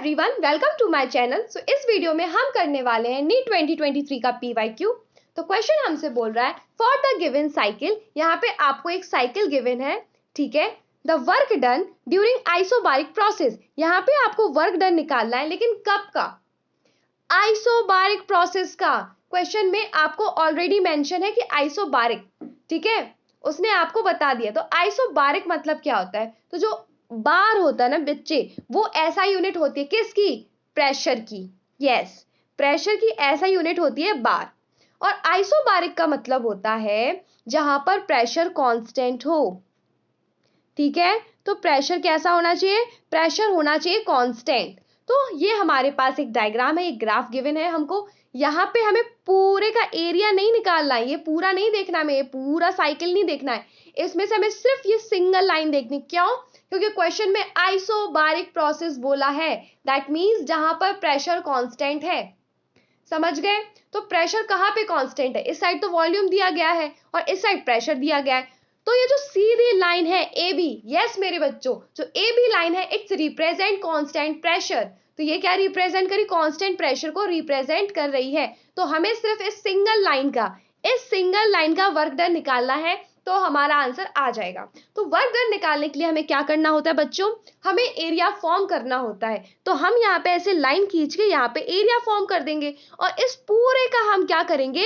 Everyone, welcome to my channel. So इस video में हम करने वाले हैं नीट 2023 का पीवाईक्यू। तो क्वेश्चन हमसे बोल रहा है फॉर द गिवन साइकिल। यहाँ पे आपको एक साइकिल गिवन है, ठीक है। The work done during isobaric process, यहाँ पे आपको वर्क डन निकालना है, लेकिन कब का? आइसोबारिक प्रोसेस का। क्वेश्चन में आपको ऑलरेडी मेंशन है कि आइसोबारिक, ठीक है, उसने आपको बता दिया। तो आइसोबारिक मतलब क्या होता है? तो जो बार होता है ना बच्चे, वो ऐसा यूनिट होती है किसकी? प्रेशर की। यस, प्रेशर की ऐसा यूनिट होती है बार। और आइसोबारिक का मतलब होता है जहां पर प्रेशर कांस्टेंट हो, ठीक है। तो प्रेशर कैसा होना चाहिए? प्रेशर होना चाहिए कांस्टेंट। तो ये हमारे पास एक डायग्राम है, एक ग्राफ गिवन है हमको। यहाँ पे हमें पूरे का एरिया नहीं निकालना है, ये पूरा नहीं देखना हमें, ये पूरा साइकिल नहीं देखना है। इसमें से हमें सिर्फ ये सिंगल लाइन देखनी। क्यों? क्योंकि क्वेश्चन में आइसोबारिक प्रोसेस बोला है, दैट मीन्स जहां पर प्रेशर कांस्टेंट है। समझ गए? तो प्रेशर कहाँ पे कांस्टेंट है? इस साइड तो वॉल्यूम दिया गया है और इस साइड प्रेशर दिया गया है। तो ये जो सीधी लाइन है ए बी, यस मेरे बच्चों, जो ए बी लाइन है, इट्स रिप्रेजेंट कांस्टेंट प्रेशर। तो ये क्या रिप्रेजेंट करी? कांस्टेंट प्रेशर को रिप्रेजेंट कर रही है। तो हमें सिर्फ इस सिंगल लाइन का वर्क डन निकालना है, तो हमारा आंसर आ जाएगा। तो वर्क डन निकालने के लिए हमें क्या करना होता है बच्चों? हमें एरिया फॉर्म करना होता है। तो हम यहाँ पे ऐसे लाइन खींच के यहाँ पे एरिया फॉर्म कर देंगे और इस पूरे का हम क्या करेंगे?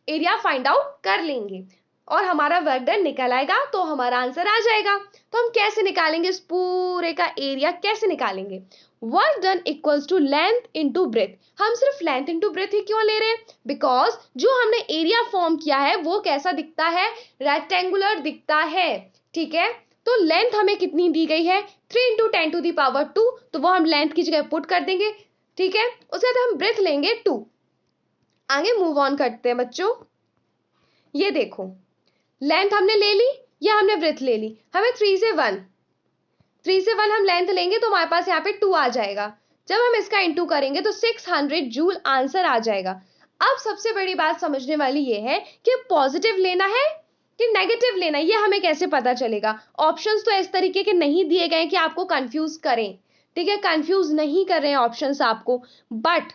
एरिया फाइंड आउट कर लेंगे और हमारा वर्क डन निकल आएगा, तो हमारा आंसर आ जाएगा। तो हम कैसे निकालेंगे इस पूरे का एरिया? कैसे निकालेंगे? Work done equals to length into breadth. हम सिर्फ लेंथ इंटू ब्रेथ ही क्यों ले रहे हैं? बिकॉज जो हमने एरिया फॉर्म किया है वो कैसा दिखता है? रेक्टेंगुलर दिखता है, ठीक है। तो लेंथ हमें कितनी दी गई है? 3 इंटू 10 टू दी पावर 2, तो वो हम लेंथ की जगह पुट कर देंगे, ठीक है। उसके बाद हम ब्रेथ लेंगे 2। आगे मूव ऑन करते हैं बच्चों। ये देखो, लेंथ हमने ले ली या हमने ब्रेथ ले ली। हमें 3 से 1 हम लेंथ लेंगे तो हमारे पास यहाँ पे 2 आ जाएगा। जब हम इसका इंटू करेंगे तो 600 जूल आंसर आ जाएगा। अब सबसे बड़ी बात समझने वाली ये है कि पॉजिटिव लेना है कि नेगेटिव लेना है, ये हमें कैसे पता चलेगा? ऑप्शंस तो इस तरीके के नहीं दिए गए कि आपको कंफ्यूज करें, ठीक है। कंफ्यूज नहीं कर रहे हैं ऑप्शंस आपको, बट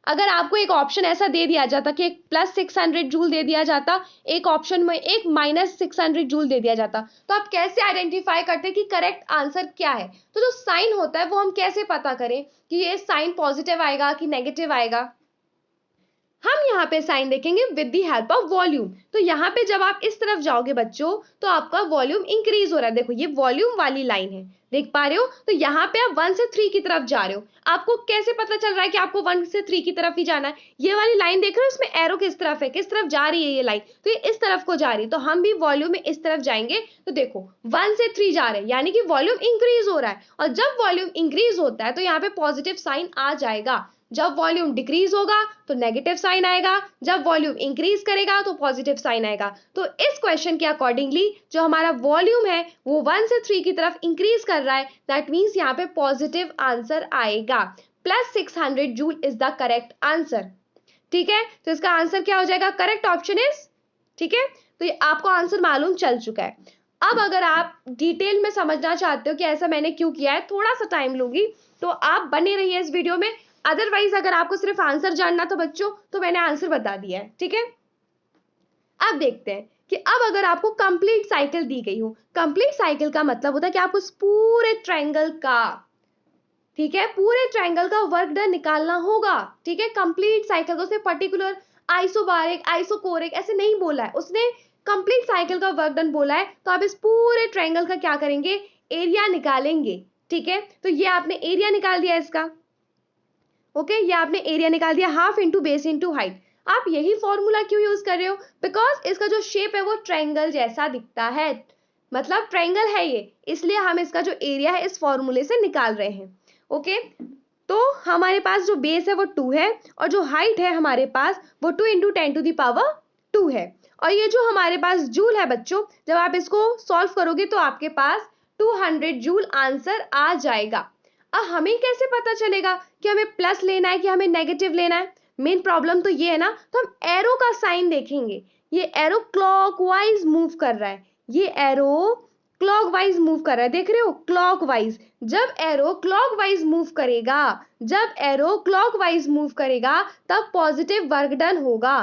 अगर आपको एक ऑप्शन ऐसा दे दिया जाता कि एक +600 जूल दे दिया जाता, एक ऑप्शन में एक -600 जूल दे दिया जाता, तो आप कैसे आइडेंटिफाई करते कि करेक्ट आंसर क्या है? तो जो साइन होता है वो हम कैसे पता करें कि ये साइन पॉजिटिव आएगा कि नेगेटिव आएगा? हम यहाँ पे साइन देखेंगे with the help of volume. तो यहाँ पे जब आप इस तरफ जाओगे बच्चों, तो आपका वॉल्यूम इंक्रीज हो रहा है। देखो ये वॉल्यूम वाली लाइन है, देख पा रहे हो? तो यहाँ पे आप 1 से 3 की तरफ जा रहे हो। आपको कैसे पता चल रहा है कि आपको 1 से 3 की तरफ ही जाना है? ये वाली लाइन देख रहे हो, इसमें एरो किस तरफ है, किस तरफ जा रही है ये लाइन? तो ये इस तरफ को जा रही है, तो हम भी वॉल्यूम में इस तरफ जाएंगे। तो देखो 1 से 3 जा रहे हैं, यानी कि वॉल्यूम इंक्रीज हो रहा है। और जब वॉल्यूम इंक्रीज होता है तो यहाँ पे पॉजिटिव साइन आ जाएगा। जब वॉल्यूम डिक्रीज होगा तो नेगेटिव साइन आएगा, जब वॉल्यूम इंक्रीज करेगा तो पॉजिटिव साइन आएगा। तो इस क्वेश्चन के अकॉर्डिंगली जो हमारा वॉल्यूम है वो 1 से 3 की तरफ इंक्रीज कर रहा है, दैट मीन्स यहाँ पे पॉजिटिव आंसर आएगा। +600 joule is the correct answer, ठीक है। तो इसका आंसर क्या हो जाएगा? करेक्ट ऑप्शन इज, ठीक है। तो ये आपको आंसर मालूम चल चुका है। अब अगर आप डिटेल में समझना चाहते हो कि ऐसा मैंने क्यों किया है, थोड़ा सा टाइम लूंगी, तो आप बने रहिए इस वीडियो में। अदरवाइज अगर आपको सिर्फ आंसर जानना था बच्चों, तो मैंने आंसर बता दिया है, ठीक है। अब देखते हैं कि अब अगर आपको कंप्लीट साइकिल दी गई हो, कंप्लीट साइकिल का मतलब होता है कि आपको इस पूरे ट्रायंगल का, ठीक है, पूरे ट्रायंगल का वर्क डन निकालना होगा, ठीक है। कंप्लीट साइकिल, तो उसने पर्टिकुलर आइसोबारिक आइसोकोरिक ऐसे नहीं बोला है, उसने कंप्लीट साइकिल का वर्क डन बोला है। तो आप इस पूरे ट्रायंगल का क्या करेंगे? एरिया निकालेंगे, ठीक है। तो ये आपने एरिया निकाल दिया इसका, ओके, ये आपने एरिया निकाल दिया, half into base into height. आप यही फॉर्मूला क्यों यूज कर रहे हो? बिकॉज इसका जो शेप है वो ट्रायंगल जैसा दिखता है, मतलब ट्रायंगल है ये, इसलिए हम इसका जो एरिया है इस फॉर्मूले से निकाल रहे हैं, ओके। तो हमारे पास जो बेस है वो 2 है और जो हाइट है हमारे पास वो 2 इंटू 10 टू दी पावर 2 है। और ये जो हमारे पास जूल है बच्चों, जब आप इसको सॉल्व करोगे तो आपके पास 200 जूल आंसर आ जाएगा। अब हमें कैसे पता चलेगा कि हमें प्लस लेना है कि हमें नेगेटिव लेना है? मेन प्रॉब्लम तो ये है ना, तो हम एरो का साइन देखेंगे। ये एरो क्लॉकवाइज मूव कर रहा है, ये एरो क्लॉकवाइज मूव कर रहा है, देख रहे हो, क्लॉकवाइज। जब एरो क्लॉकवाइज मूव करेगा, जब एरो क्लॉकवाइज मूव करेगा तब पॉजिटिव वर्क डन होगा।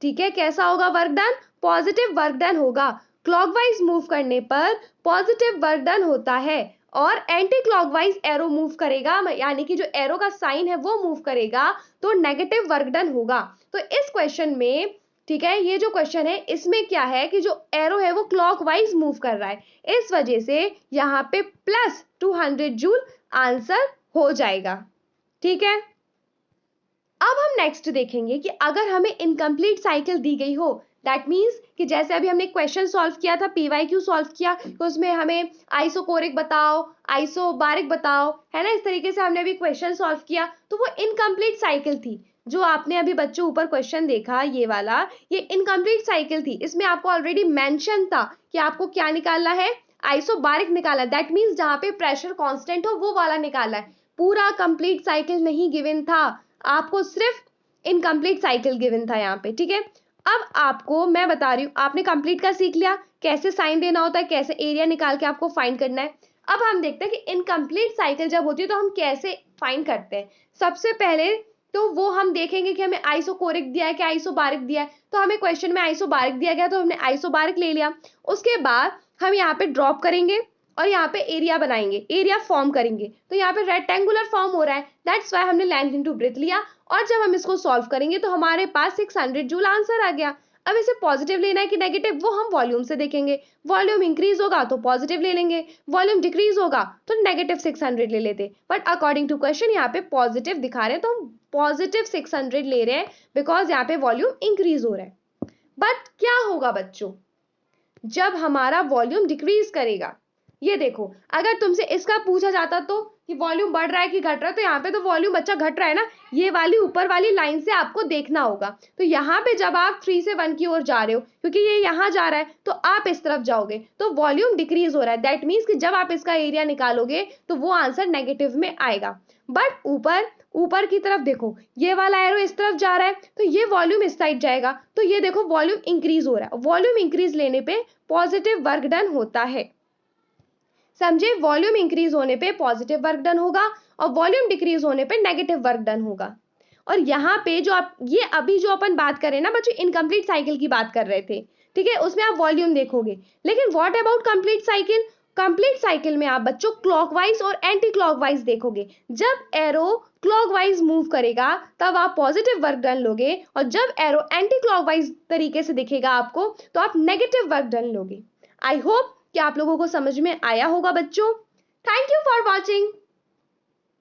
ठीक है, कैसा होगा work done? Positive work done होगा। क्लॉकवाइज मूव करने पर पॉजिटिव वर्क डन होता है, और एंटी क्लॉकवाइज एरो मूव करेगा, यानी कि जो एरो का साइन है वो मूव करेगा, तो नेगेटिव वर्क डन होगा। तो इस क्वेश्चन में, ठीक है, ये जो क्वेश्चन है इसमें क्या है कि जो एरो है वो क्लॉकवाइज मूव कर रहा है, इस वजह से यहाँ पे प्लस 200 जूल आंसर हो जाएगा। ठीक है, अब हम नेक्स्ट देखेंगे कि अगर हमें इनकम्प्लीट साइकिल दी गई हो, दैट मीन्स कि जैसे अभी हमने क्वेश्चन सॉल्व किया था, पीवाईक्यू सॉल्व किया, तो उसमें हमें आइसोकोरिक बताओ, आइसोबारिक बताओ, है ना, इस तरीके से हमने अभी क्वेश्चन सॉल्व किया, तो वो इनकम्प्लीट साइकिल थी। जो आपने अभी बच्चों ऊपर क्वेश्चन देखा ये वाला, ये इनकम्प्लीट साइकिल थी। इसमें आपको ऑलरेडी मेंशन था कि आपको क्या निकालना है, आइसोबारिक निकाला, दैट मीन्स जहां पे प्रेशर कांस्टेंट हो वो वाला निकाला है। पूरा कंप्लीट साइकिल नहीं गिवन था, आपको सिर्फ इनकम्प्लीट साइकिल गिवन था यहाँ पे। ठीक है, अब आपको मैं बता रही हूँ, आपने कंप्लीट का सीख लिया, कैसे साइन देना होता है, कैसे एरिया निकाल के आपको फाइंड करना है। अब हम देखते हैं कि इनकम्प्लीट साइकिल जब होती है तो हम कैसे फाइंड करते हैं। सबसे पहले तो वो हम देखेंगे कि हमें आइसोकोरिक दिया है कि आइसोबारिक दिया है, तो हमें क्वेश्चन में आइसोबारिक दिया गया तो हमने आइसोबारिक ले लिया। उसके बाद हम यहाँ पे ड्रॉप करेंगे और यहाँ पे एरिया बनाएंगे, एरिया फॉर्म करेंगे, तो यहाँ पे रेक्टेंगुलर फॉर्म हो रहा है, दैट्स वाई हमने लेंथ इनटू ब्रेथ लिया, और जब हम इसको सॉल्व करेंगे तो हमारे पास 600 जूल आंसर आ गया। अब इसे पॉजिटिव लेना है कि नेगेटिव, वो हम वॉल्यूम से देखेंगे, वॉल्यूम इंक्रीज होगा तो पॉजिटिव ले लेंगे, वॉल्यूम डिक्रीज होगा तो नेगेटिव 600 ले लेते, बट अकॉर्डिंग टू क्वेश्चन यहाँ पे पॉजिटिव दिखा रहे हैं तो हम पॉजिटिव 600 ले रहे हैं, बिकॉज यहाँ पे वॉल्यूम इंक्रीज हो रहा है। बट क्या होगा बच्चों जब हमारा वॉल्यूम डिक्रीज करेगा? ये देखो, अगर तुमसे इसका पूछा जाता तो कि वॉल्यूम बढ़ रहा है कि घट रहा है, तो यहाँ पे तो वॉल्यूम बच्चा घट रहा है ना, ये वाली ऊपर वाली लाइन से आपको देखना होगा। तो यहाँ पे जब आप 3 से 1 की ओर जा रहे हो, क्योंकि ये यहाँ जा रहा है तो आप इस तरफ जाओगे, तो वॉल्यूम डिक्रीज हो रहा है, दैट मीन्स कि जब आप इसका एरिया निकालोगे तो वो आंसर नेगेटिव में आएगा। बट ऊपर की तरफ देखो, ये वाला एरो इस तरफ जा रहा है तो ये वॉल्यूम इस साइड जाएगा, तो ये देखो वॉल्यूम इंक्रीज हो रहा है। वॉल्यूम इंक्रीज लेने पे पॉजिटिव वर्क डन होता है, समझे? वॉल्यूम इंक्रीज होने पे पॉजिटिव वर्क डन होगा और वॉल्यूम डिक्रीज होने पे नेगेटिव वर्क डन होगा। और यहाँ पे जो आप ये अभी जो अपन बात कर रहे हैं ना बच्चों, इनकम्प्लीट साइकिल की बात कर रहे थे, ठीक है, उसमें आप वॉल्यूम देखोगे, लेकिन what about complete cycle? Complete cycle में आप बच्चों क्लॉकवाइज और एंटी क्लॉकवाइज देखोगे। जब एरो क्लॉकवाइज मूव करेगा तब आप पॉजिटिव वर्क डन लोगे, और जब एरो एंटी क्लॉकवाइज तरीके से दिखेगा आपको तो आप नेगेटिव वर्क डन लोगे। आई होप कि आप लोगों को समझ में आया होगा बच्चों। Thank you for watching.